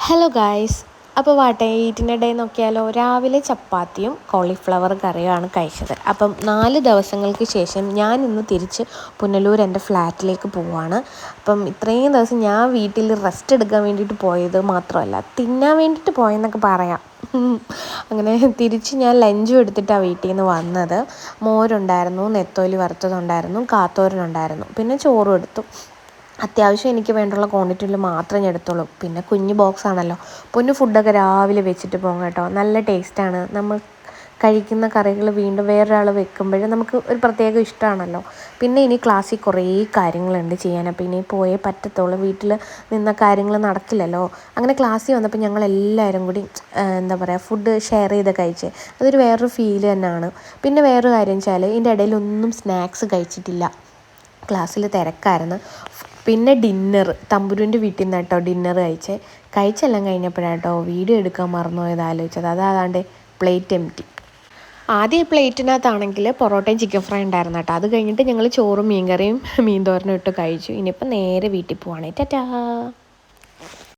Hello guys, അപ്പോൾ വാട്ടെ ഈറ്റിൻ്റെ day നോക്കിയാലോ. രാവിലെ ചപ്പാത്തിയും കോളിഫ്ലവർ കറിയുമാണ് കഴിച്ചത്. അപ്പം 4 ദിവസങ്ങൾക്ക് ശേഷം ഞാൻ ഇന്ന് തിരിച്ച് പുനലൂർ എൻ്റെ ഫ്ലാറ്റിലേക്ക് പോവുകയാണ്. അപ്പം ഇത്രയും ദിവസം ഞാൻ വീട്ടിൽ റെസ്റ്റ് എടുക്കാൻ വേണ്ടിയിട്ട് പോയത് മാത്രമല്ല, തിന്നാൻ വേണ്ടിയിട്ട് പോയെന്നൊക്കെ പറയാം. അങ്ങനെ തിരിച്ച് ഞാൻ ലഞ്ചും എടുത്തിട്ടാണ് വീട്ടിൽ നിന്ന് വന്നത്. മോരുണ്ടായിരുന്നു, നെത്തോലി വറുത്തതുണ്ടായിരുന്നു, കാത്തോരനുണ്ടായിരുന്നു, പിന്നെ ചോറും എടുത്തു. അത്യാവശ്യം എനിക്ക് വേണ്ടുള്ള ക്വാണ്ടിറ്റിയിൽ മാത്രമേ ഞാൻ എടുത്തുള്ളൂ. പിന്നെ കുഞ്ഞ് ബോക്സ് ആണല്ലോ. പൊന്നു ഫുഡൊക്കെ രാവിലെ വെച്ചിട്ട് പോകും കേട്ടോ. നല്ല ടേസ്റ്റാണ്. നമ്മൾ കഴിക്കുന്ന കറികൾ വീണ്ടും വേറൊരാൾ വെക്കുമ്പോൾ നമുക്ക് ഒരു പ്രത്യേക ഇഷ്ടമാണല്ലോ. പിന്നെ ഇനി ക്ലാസ്സിൽ കുറേ കാര്യങ്ങളുണ്ട് ചെയ്യാൻ. അപ്പോൾ ഇനി പോയേ പറ്റത്തുള്ളൂ. വീട്ടിൽ നിന്ന കാര്യങ്ങൾ നടക്കില്ലല്ലോ. അങ്ങനെ ക്ലാസ്സിൽ വന്നപ്പോൾ ഞങ്ങളെല്ലാവരും കൂടി എന്താ പറയുക, ഫുഡ് ഷെയർ ചെയ്ത് കഴിച്ച് അതൊരു വേറൊരു ഫീൽ തന്നെയാണ്. പിന്നെ വേറൊരു കാര്യം വെച്ചാൽ ഇതിൻ്റെ ഇടയിലൊന്നും സ്നാക്സ് കഴിച്ചിട്ടില്ല. ക്ലാസ്സിൽ തിരക്കായിരുന്നു. പിന്നെ ഡിന്നർ തമ്പുരുവിൻ്റെ വീട്ടിൽ നിന്ന് കേട്ടോ ഡിന്നർ കഴിച്ചെല്ലാം കഴിഞ്ഞപ്പോഴാണ് കേട്ടോ വീഡിയോ എടുക്കാൻ മറന്നുപോയത് ആലോചിച്ചത്. അതാണ്ട് പ്ലേറ്റ് എംറ്റി. ആദ്യം പ്ലേറ്റിനകത്താണെങ്കിൽ പൊറോട്ടയും ചിക്കൻ ഫ്രൈ ഉണ്ടായിരുന്നു കേട്ടോ. അത് കഴിഞ്ഞിട്ട് ഞങ്ങൾ ചോറും മീൻകറിയും മീൻ തോരനും ഇട്ട് കഴിച്ചു. ഇനിയിപ്പോൾ നേരെ വീട്ടിൽ പോവാണ്. ടാറ്റാ.